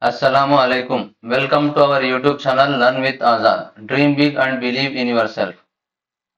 Assalamu alaikum. Welcome to our YouTube channel Learn with Azad. Dream big and believe in yourself.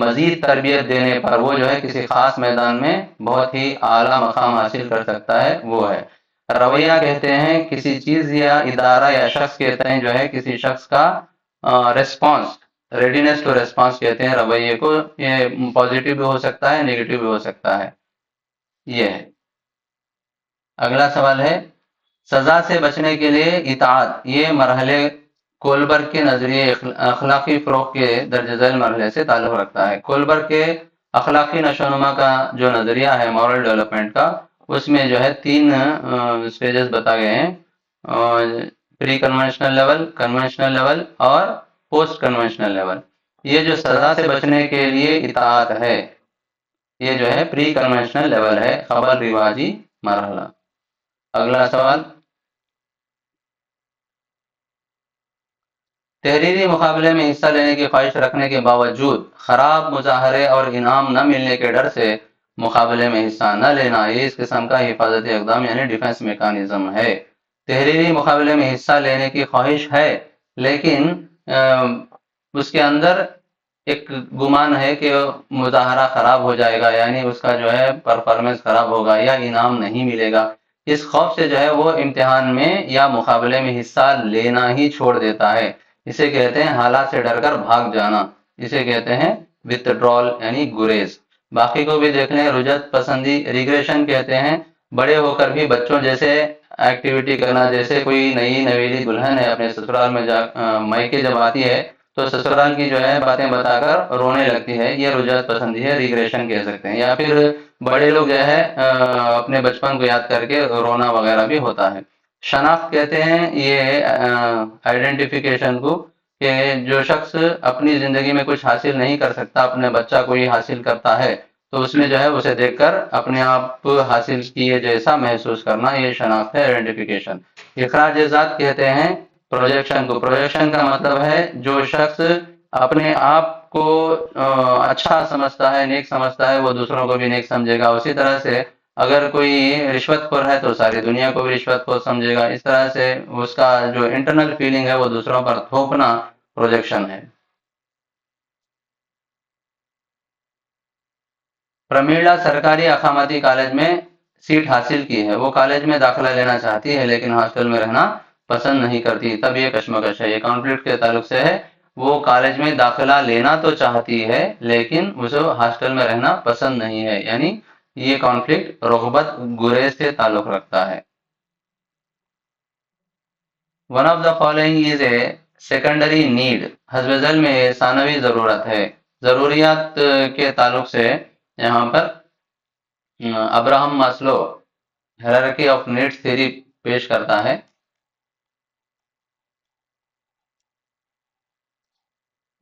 مزید تربیت دینے پر وہ جو ہے کسی خاص میدان میں بہت ہی اعلیٰ مقام حاصل کر سکتا ہے، وہ ہے رویہ کہتے ہیں کسی چیز یا ادارہ یا شخص کہتے ہیں جو ہے کسی شخص کا ریسپانس، ریڈینس ٹو ریسپانس کہتے ہیں رویے کو، یہ پازیٹیو بھی ہو سکتا ہے، نیگیٹو بھی ہو سکتا ہے، یہ ہے۔ اگلا سوال ہے سزا سے بچنے کے لیے اطاعت، یہ مرحلے کولبرگ کے نظریے اخلاقی فروغ کے درج ذیل مرحلے سے تعلق رکھتا ہے۔ کولبرگ کے اخلاقی نشو و نما کا جو نظریہ ہے مورل ڈیولپمنٹ کا، اس میں جو ہے 3 سٹیجز بتائے گئے ہیں، پری کنونشنل لیول، کنونشنل لیول اور پوسٹ کنونشنل لیول۔ یہ جو سزا سے بچنے کے لیے اطاعت ہے، یہ جو ہے پری کنونشنل لیول ہے، خبر رواجی مرحلہ۔ اگلا سوال تحریری مقابلے میں حصہ لینے کی خواہش رکھنے کے باوجود خراب مظاہرے اور انعام نہ ملنے کے ڈر سے مقابلے میں حصہ نہ لینا، یہ اس قسم کا حفاظتی اقدام یعنی ڈیفنس میکانزم ہے۔ تحریری مقابلے میں حصہ لینے کی خواہش ہے، لیکن اس کے اندر ایک گمان ہے کہ مظاہرہ خراب ہو جائے گا، یعنی اس کا جو ہے پرفارمنس خراب ہوگا یا انعام نہیں ملے گا، اس خوف سے جو ہے وہ امتحان میں یا مقابلے میں حصہ لینا ہی چھوڑ دیتا ہے۔ اسے کہتے ہیں حالات سے ڈر کر بھاگ جانا، اسے کہتے ہیں وتھڈرال یعنی گریز۔ باقی کو بھی دیکھ لیں، رجعت پسندی ریگریشن کہتے ہیں بڑے ہو کر بھی بچوں جیسے ایکٹیویٹی کرنا، جیسے کوئی نئی نویلی دلہن ہے اپنے سسرال میں میکے جب آتی ہے تو سسرال کی جو ہے باتیں بتا کر رونے لگتی ہے، یہ رجعت پسندی ہے، ریگریشن کہہ سکتے ہیں۔ یا پھر بڑے لوگ جو ہے اپنے بچپن کو یاد کر کے رونا وغیرہ بھی ہوتا ہے۔ شناخت کہتے ہیں یہ آئیڈینٹیفیکیشن کو، کہ جو شخص اپنی زندگی میں کچھ حاصل نہیں کر سکتا، اپنے بچہ کو ہی حاصل کرتا ہے تو اس میں جو ہے اسے دیکھ کر اپنے آپ حاصل کیے جیسا محسوس کرنا، یہ شناخت ہے، آئیڈینٹیفیکیشن۔ اخراج ذات کہتے ہیں پروجیکشن کو۔ پروجیکشن کا مطلب ہے جو شخص اپنے آپ کو اچھا سمجھتا ہے، نیک سمجھتا ہے، وہ دوسروں کو بھی نیک سمجھے گا۔ اسی طرح سے اگر کوئی رشوت خور ہے تو ساری دنیا کو بھی رشوت خور سمجھے گا۔ اس طرح سے اس کا جو انٹرنل فیلنگ ہے وہ دوسروں پر تھوپنا پروجیکشن ہے۔ پرمیلا سرکاری اقامتی کالج میں سیٹ حاصل کی ہے، وہ کالج میں داخلہ لینا چاہتی ہے لیکن ہاسٹل میں رہنا پسند نہیں کرتی، تب یہ کشمکش ہے، یہ کانفلکٹ کے تعلق سے ہے۔ وہ کالج میں داخلہ لینا تو چاہتی ہے لیکن اسے ہاسٹل میں رہنا پسند نہیں ہے، یعنی یہ کانفلکٹ رغبت گریز سے تعلق رکھتا ہے۔ One of the following is a secondary need, حسب ذیل میں یہ ثانوی ضرورت ہے۔ ضروریات کے تعلق سے یہاں پر Abraham Maslow hierarchy of needs theory پیش کرتا ہے۔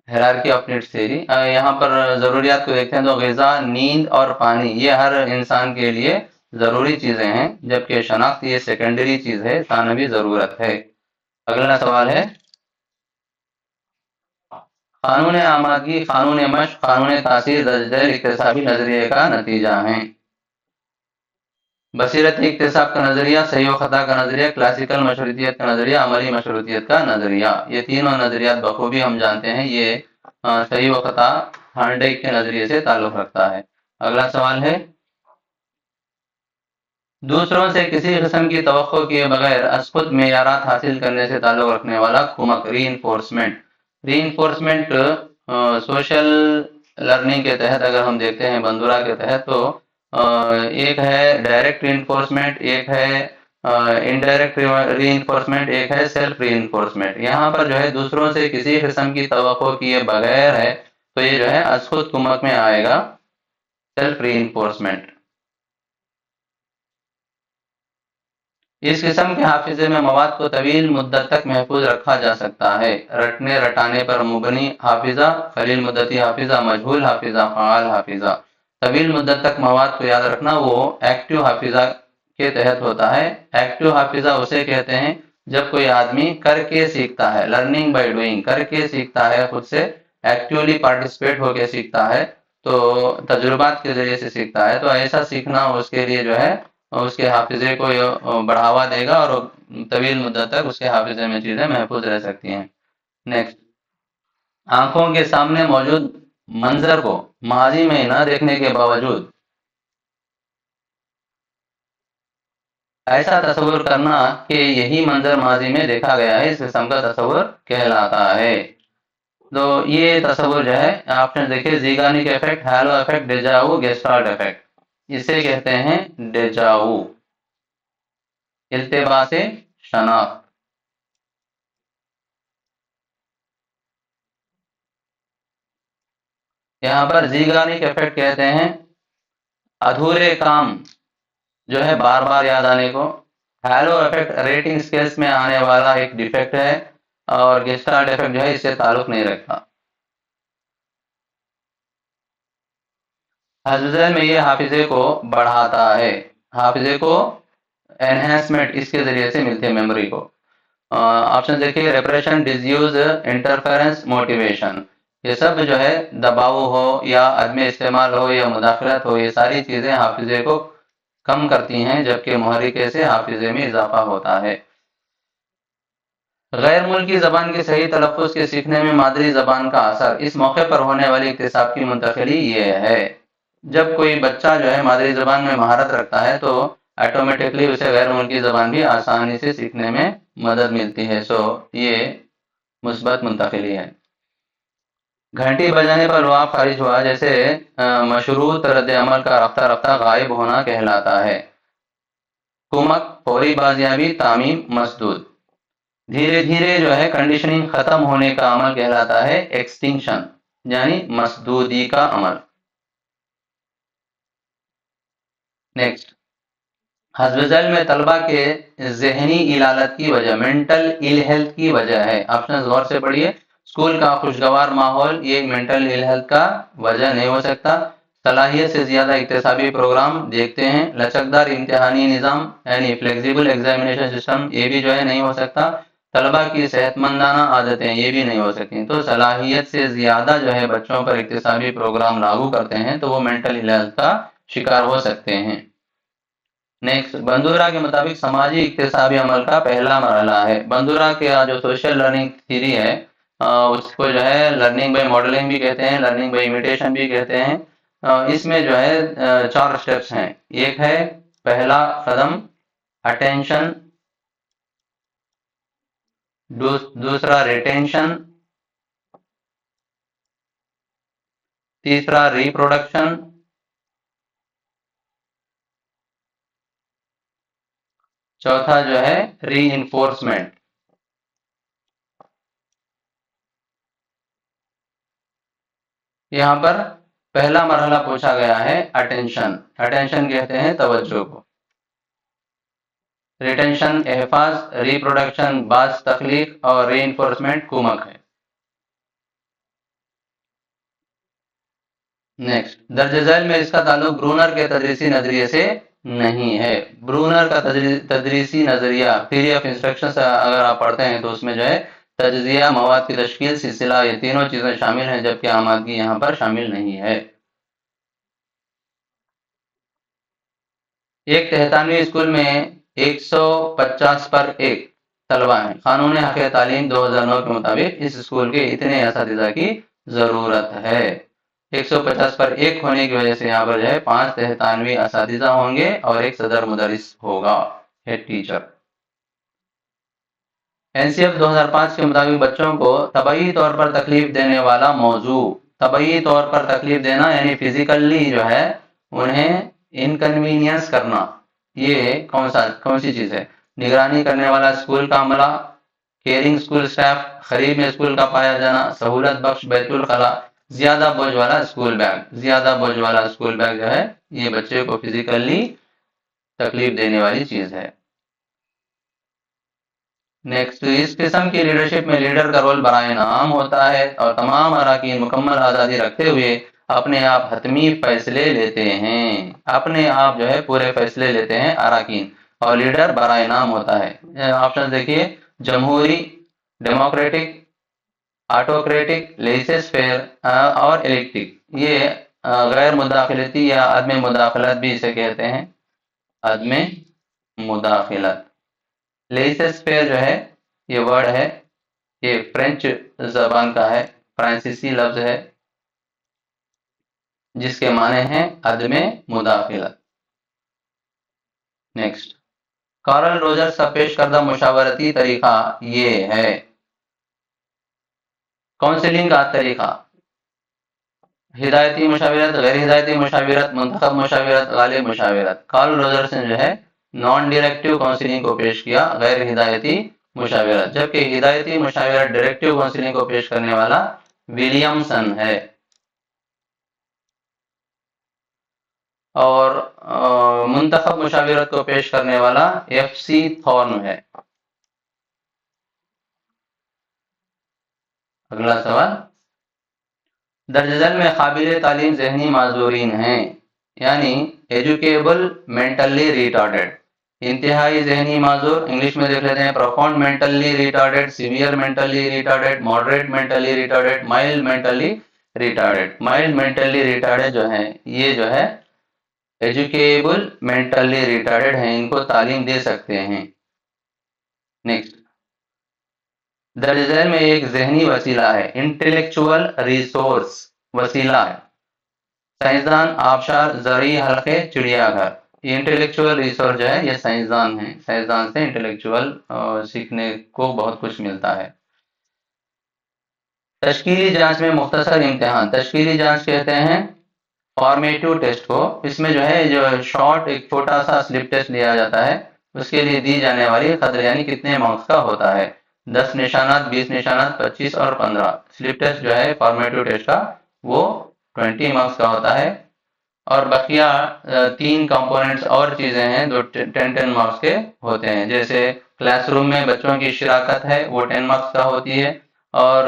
ہیرارکی آف نیڈس تھیوری، یہاں پر ضروریات کو دیکھتے ہیں تو غذا، نیند اور پانی یہ ہر انسان کے لیے ضروری چیزیں ہیں، جبکہ شناخت یہ سیکنڈری چیز ہے، ثانوی ضرورت ہے۔ اگلا سوال ہے قانون آمادگی، قانون مشق، قانون تاثیر درج ذیل اکتسابی نظریے کا نتیجہ ہیں۔ بصیرتی اکتساب کا نظریہ، صحیح و خطا کا نظریہ، کلاسیکل مشروطیت کا نظریہ، عملی مشروطیت کا نظریہ، یہ تینوں نظریات بخوبی ہم جانتے ہیں یہ صحیح و خطا ہارنڈیک کے نظریے سے تعلق رکھتا ہے۔ اگلا سوال ہے دوسروں سے کسی قسم کی توقع کیے بغیر از خود معیارات حاصل کرنے سے تعلق رکھنے والا کمک، ری انفورسمنٹ۔ ری انفورسمنٹ سوشل لرننگ کے تحت اگر ہم دیکھتے ہیں بندورا کے تحت تو ایک ہے ڈائریکٹ ری انفورسمنٹ، ایک ہے انڈائریکٹ ری انفورسمنٹ، ایک ہے سیلف ری انفورسمنٹ۔ یہاں پر جو ہے دوسروں سے کسی قسم کی توقع کیے بغیر ہے تو یہ جو ہے از خود کمک میں آئے گا، سیلف ری انفورسمنٹ۔ اس قسم کے حافظے میں مواد کو طویل مدت تک محفوظ رکھا جا سکتا ہے۔ رٹنے رٹانے پر مبنی حافظہ، قلیل مدتی حافظہ، مجہول حافظہ، فعال حافظہ۔ طویل مدت تک مواد کو یاد رکھنا وہ ایکٹیو حافظہ کے تحت ہوتا ہے۔ ایکٹیو حافظہ اسے کہتے ہیں جب کوئی آدمی کر کے سیکھتا ہے، لرننگ بائی ڈوئنگ، کر کے سیکھتا ہے، خود سے ایکٹیولی پارٹیسپیٹ ہو کے سیکھتا ہے، تو تجربات کے ذریعے سے سیکھتا ہے، تو ایسا سیکھنا اس کے لیے جو ہے اس کے حافظے کو بڑھاوا دے گا اور طویل مدت تک اس کے حافظے میں چیزیں محفوظ رہ سکتی ہیں۔ نیکسٹ، آنکھوں کے سامنے موجود منظر کو ماضی میں نہ دیکھنے کے باوجود ایسا تصور کرنا کہ یہی منظر ماضی میں دیکھا گیا ہے، اس قسم کا تصور کہلاتا ہے۔ تو یہ تصور جو ہے آپشن دیکھیے، Zeigarnik effect, halo effect, deja vu, gestalt effect, اسے کہتے ہیں ڈیجاوو، التباس شناخت۔ یہاں پر زیگانک افیکٹ کہتے ہیں ادھورے کام جو ہے بار بار یاد آنے کو۔ ہیلو افیکٹ ریٹنگ اسکیلس میں آنے والا ایک ڈیفیکٹ ہے، اور گیسٹالٹ افیکٹ جو ہے اس سے تعلق نہیں رکھتا۔ حفظ ذہن میں یہ حافظے کو بڑھاتا ہے، حافظے کو انہینسمنٹ اس کے ذریعے سے ملتی ہے میموری کو۔ آپشن دیکھیے، ریپریشن، ڈسیوز، انٹرفیرنس، موٹیویشن، یہ سب جو ہے دباؤ ہو یا عدم استعمال ہو یا مداخلت ہو، یہ ساری چیزیں حافظے کو کم کرتی ہیں، جبکہ محرکے سے حافظے میں اضافہ ہوتا ہے۔ غیر ملکی زبان کے صحیح تلفظ کے سیکھنے میں مادری زبان کا اثر، اس موقع پر ہونے والی اکتساب کی منتقلی یہ ہے۔ جب کوئی بچہ جو ہے مادری زبان میں مہارت رکھتا ہے تو آٹومیٹکلی اسے غیر ملکی زبان بھی آسانی سے سیکھنے میں مدد ملتی ہے۔ یہ مثبت منتقلی ہے۔ گھنٹی بجانے پر لعاب خارج ہوا جیسے مشروط رد عمل کا رفتہ رفتہ غائب ہونا کہلاتا ہے۔ کمک، فوری بازیابی، تعمیم، مسدود، دھیرے دھیرے جو ہے کنڈیشننگ ختم ہونے کا عمل کہلاتا ہے ایکسٹنکشن، یعنی مسدودی کا عمل۔ نیکسٹ، حسب ذیل میں طلبہ کے ذہنی علالت کی وجہ، مینٹل ایل ہیلتھ کی وجہ ہے۔ آپشن غور سے پڑھیے، اسکول کا خوشگوار ماحول یہ مینٹل ایل ہیلتھ کا وجہ نہیں ہو سکتا۔ صلاحیت سے زیادہ اکتسابی پروگرام دیکھتے ہیں۔ لچکدار امتحانی نظام یعنی فلیکسیبل ایگزامینیشن سسٹم، یہ بھی جو ہے نہیں ہو سکتا۔ طلبہ کی صحت مندانہ عادتیں، یہ بھی نہیں ہو سکتی۔ تو صلاحیت سے زیادہ جو ہے بچوں پر اکتسابی پروگرام لاگو کرتے ہیں تو وہ مینٹل ایل ہیلتھ کا شکار ہو سکتے ہیں۔ نیکسٹ، بندورا کے مطابق سماجی اکتسابی عمل کا پہلا مرحلہ ہے۔ بندورا کے جو سوشل لرننگ تھیری ہے اس کو جو ہے لرننگ بائی ماڈلنگ بھی کہتے ہیں، لرننگ بائی امیٹیشن بھی کہتے ہیں۔ اس میں جو ہے 4 سٹیپس ہیں۔ ایک ہے پہلا قدم اٹینشن، دوسرا ریٹینشن، تیسرا ریپروڈکشن، چوتھا جو ہے ری انفورسمنٹ۔ یہاں پر پہلا مرحلہ پوچھا گیا ہے اٹینشن، اٹینشن کہتے ہیں توجہ کو۔ ریٹینشن احفاظ، ریپروڈکشن باز تخلیق، اور ری انفورسمنٹ کمک ہے۔ نیکسٹ، درج ذیل میں اس کا تعلق برونر کے تدریسی نظریے سے نہیں ہے۔ برونر کا تدریسی نظریہ تھیوری آف انسٹرکشن اگر آپ پڑھتے ہیں تو اس میں جو ہے تجزیہ، مواد کی تشکیل، سلسلہ، یہ تینوں چیزیں شامل ہیں، جبکہ آمادگی یہاں پر شامل نہیں ہے۔ ایک 93ویں اسکول میں 150 پر 1 طلبہ ہیں۔ قانون حق تعلیم 2009 کے مطابق اس اسکول کے اتنے اساتذہ کی ضرورت ہے۔ 150 پر 1 ہونے کی وجہ سے یہاں پر جو ہے 5 93 اساتذہ ہوں گے اور ایک صدر مدرس ہوگا، ہیڈ ٹیچر۔ NCF 2005 کے مطابق بچوں کو طبعی طور پر تکلیف دینے والا موضوع، طبعی طور پر تکلیف دینا یعنی فزیکلی جو ہے انہیں انکنوینئنس کرنا، یہ کون سی چیز ہے؟ نگرانی کرنے والا اسکول کا عملہ، کیئرنگ اسکول سٹاف، قریب میں اسکول کا پایا جانا، سہولت بخش بیت الخلا، زیادہ بوجھ والا اسکول بیگ۔ زیادہ بوجھ والا اسکول بیگ جو ہے یہ بچے کو فزیکلی تکلیف دینے والی چیز ہے۔ نیکسٹ، اس قسم کی لیڈرشپ میں لیڈر کا رول برائے انعام ہوتا ہے اور تمام اراکین مکمل آزادی رکھتے ہوئے اپنے آپ حتمی فیصلے لیتے ہیں۔ اپنے آپ جو ہے پورے فیصلے لیتے ہیں اراکین، اور لیڈر برائے انعام ہوتا ہے۔ آپشن دیکھیے، جمہوری، ڈیموکریٹک، آٹوکریٹک، لیسس فیئر اور الیکٹک۔ یہ غیر مداخلتی یا عدم مداخلت بھی اسے کہتے ہیں، عدم مداخلت۔ لیسس فیئر جو ہے یہ ورڈ ہے، یہ فرینچ زبان کا ہے، فرانسیسی لفظ ہے۔ جس کے معنی ہیں عدم مداخلت۔ نیکسٹ، کارل روجرز کا پیش کردہ مشاورتی طریقہ یہ ہے۔ کاؤنسلنگ کا طریقہ: ہدایتی مشاورت، غیر ہدایتی مشاورت، منتخب مشاورت، غالب مشاورت۔ کارل روجرز نے جو ہے نان ڈائریکٹو کاؤنسلنگ کو پیش کیا، غیر ہدایتی مشاورت، جبکہ ہدایتی مشاورت ڈائریکٹو کاؤنسلنگ کو پیش کرنے والا ولیمسن ہے، اور منتخب مشاورت کو پیش کرنے والا ایف سی تھورن ہے۔ اگلا سوال، درج ذیل میں قابل تعلیم ذہنی معذورین ہیں، یعنی ایجوکیبل مینٹلی ریٹارڈیڈ۔ انتہائی ذہنی معذور، انگلش میں دیکھ لیتے ہیں، profound mentally retarded, severe mentally retarded, moderate mentally retarded, mild mentally retarded. Mild mentally retarded جو ہیں یہ جو ہے ایجوکیبل مینٹلی ریٹارڈیڈ ہیں، ان کو تعلیم دے سکتے ہیں۔ نیکسٹ، درج ذیل میں ایک ذہنی وسیلہ ہے، انٹلیکچوئل ریسورس وسیلہ ہے، سائنسدان، آبشار، زرعی حلقے، چڑیا گھر۔ یہ انٹلیکچوئل ریسورس جو ہے یہ سائنسدان ہیں، سائنسدان سے انٹلیکچوئل سیکھنے کو بہت کچھ ملتا ہے۔ تشکیلی جانچ میں مختصر امتحان، تشکیلی جانچ کہتے ہیں فارمیٹو ٹیسٹ کو، اس میں جو ہے جو شارٹ ایک چھوٹا سا سلپ ٹیسٹ لیا جاتا ہے، اس کے لیے دی جانے والی قدر یعنی کتنے مارکس کا ہوتا ہے، 10 نشانات، 20 نشانات، 25 اور 15۔ سلپ ٹیسٹ جو ہے فارمیٹو ٹیسٹ کا وہ 20 مارکس کا ہوتا ہے، اور بقیہ 3 کمپوننٹس اور چیزیں ہیں جو 10 مارکس کے ہوتے ہیں، جیسے کلاس روم میں بچوں کی شراکت ہے وہ 10 مارکس کا ہوتی ہے، اور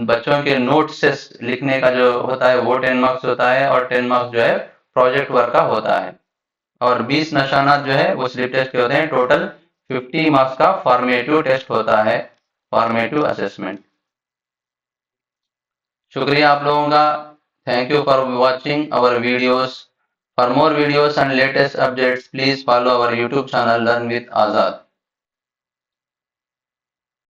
بچوں کے نوٹ سے لکھنے کا جو ہوتا ہے وہ 10 مارکس ہوتا ہے، اور 10 مارکس جو ہے پروجیکٹ ورک کا ہوتا ہے، اور 20 نشانات جو ہے وہ سلپ ٹیسٹ کے ہوتے ہیں۔ ٹوٹل 50 مارکس کا فارمیٹو ٹیسٹ ہوتا ہے، فارمیٹو اسسمنٹ۔ شکریہ آپ لوگوں کا، thank you for watching our videos. For more videos and latest updates, please follow our YouTube channel Learn with Azad.